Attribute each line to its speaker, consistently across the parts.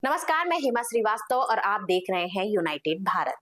Speaker 1: नमस्कार, मैं हिमा श्रीवास्तव और आप देख रहे हैं यूनाइटेड भारत।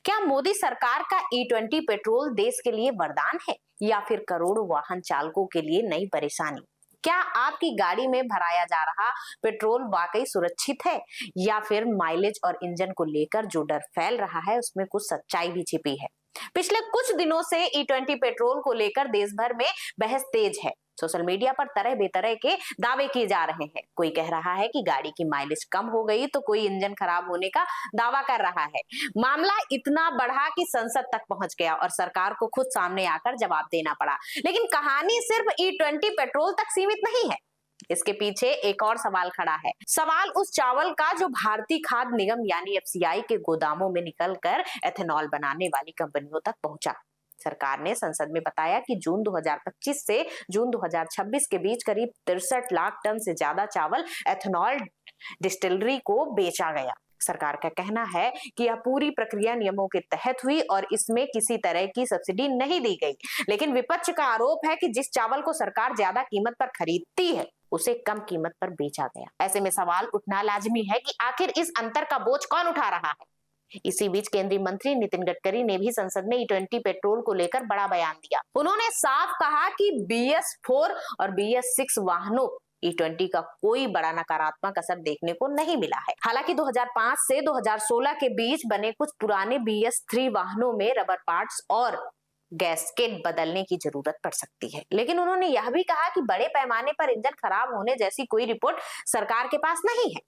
Speaker 1: क्या मोदी सरकार का E20 पेट्रोल देश के लिए वरदान है या फिर करोड़ों वाहन चालकों के लिए नई परेशानी? क्या आपकी गाड़ी में भराया जा रहा पेट्रोल वाकई सुरक्षित है या फिर माइलेज और इंजन को लेकर जो डर फैल रहा है उसमें कुछ सच्चाई भी छिपी है? पिछले कुछ दिनों से E20 पेट्रोल को लेकर देश भर में बहस तेज है। सोशल मीडिया पर तरह बेतरह के दावे किए जा रहे हैं। कोई कह रहा है कि गाड़ी की माइलेज कम हो गई तो कोई इंजन खराब होने का दावा कर रहा है। मामला इतना बढ़ा कि संसद तक पहुंच गया और सरकार को खुद सामने आकर जवाब देना पड़ा। लेकिन कहानी सिर्फ E20 पेट्रोल तक सीमित नहीं है। इसके पीछे एक और सवाल खड़ा है। सवाल उस चावल का जो भारतीय खाद्य निगम यानी FCI के गोदामों में निकलकर एथेनॉल बनाने वाली कंपनियों तक पहुंचा। सरकार ने संसद में बताया कि जून 2025 से जून 2026 के बीच करीब 63 लाख टन से ज्यादा चावल एथेनॉल डिस्टिलरी को बेचा गया। सरकार का कहना है कि यह पूरी प्रक्रिया नियमों के तहत हुई और इसमें किसी तरह की सब्सिडी नहीं दी गई। लेकिन विपक्ष का आरोप है कि जिस चावल को सरकार ज्यादा कीमत पर खरीदती है उसे कम कीमत पर बेचा गया। ऐसे में सवाल उठना लाजमी है कि आखिर इस अंतर का बोझ कौन उठा रहा है। इसी बीच केंद्रीय मंत्री नितिन गडकरी ने भी संसद में E20 पेट्रोल को लेकर बड़ा बयान दिया। उन्होंने साफ कहा कि BS4 और BS6 वाहनों E20 का कोई बड़ा नकारात्मक असर देखने को नहीं मिला है। हालांकि 2005 से 2016 के बीच बने कुछ पुराने BS3 वाहनों में रबर पार्ट्स और गैस्केट बदलने की जरूरत पड़ सकती है। लेकिन उन्होंने यह भी कहा कि बड़े पैमाने पर इंजन खराब होने जैसी कोई रिपोर्ट सरकार के पास नहीं है।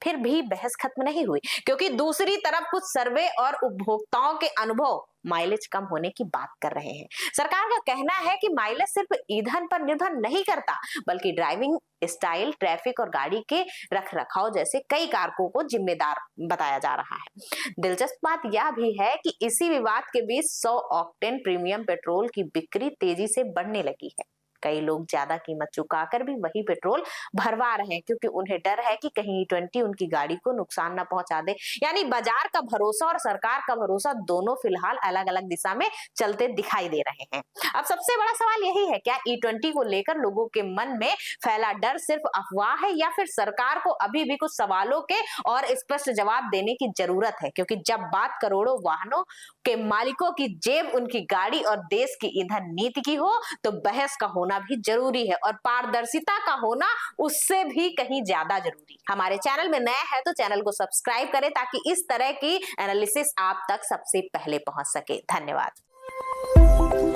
Speaker 1: फिर भी बहस खत्म नहीं हुई, क्योंकि दूसरी तरफ कुछ सर्वे और उपभोक्ताओं के अनुभव माइलेज कम होने की बात कर रहे हैं। सरकार का कहना है कि माइलेज सिर्फ ईंधन पर निर्भर नहीं करता, बल्कि ड्राइविंग स्टाइल, ट्रैफिक और गाड़ी के रखरखाव जैसे कई कारकों को जिम्मेदार बताया जा रहा है। दिलचस्प बात यह भी है कि इसी विवाद के बीच 100 ऑक्टेन प्रीमियम पेट्रोल की बिक्री तेजी से बढ़ने लगी है। कई लोग ज्यादा कीमत चुकाकर भी वही पेट्रोल भरवा रहे हैं, क्योंकि उन्हें डर है कि कहीं E20 उनकी गाड़ी को नुकसान ना पहुंचा दे। यानी बाजार का भरोसा और सरकार का भरोसा दोनों फिलहाल अलग अलग दिशा में चलते दिखाई दे रहे हैं। अब सबसे बड़ा सवाल यही है, क्या E20 को लेकर लोगों के मन में फैला डर सिर्फ अफवाह है या फिर सरकार को अभी भी कुछ सवालों के और स्पष्ट जवाब देने की जरूरत है? क्योंकि जब बात करोड़ों वाहनों के मालिकों की जेब, उनकी गाड़ी और देश की ईंधन नीति की हो तो बहस का होना भी जरूरी है और पारदर्शिता का होना उससे भी कहीं ज्यादा जरूरी। हमारे चैनल में नए हैं तो चैनल को सब्सक्राइब करें ताकि इस तरह की एनालिसिस आप तक सबसे पहले पहुंच सके। धन्यवाद।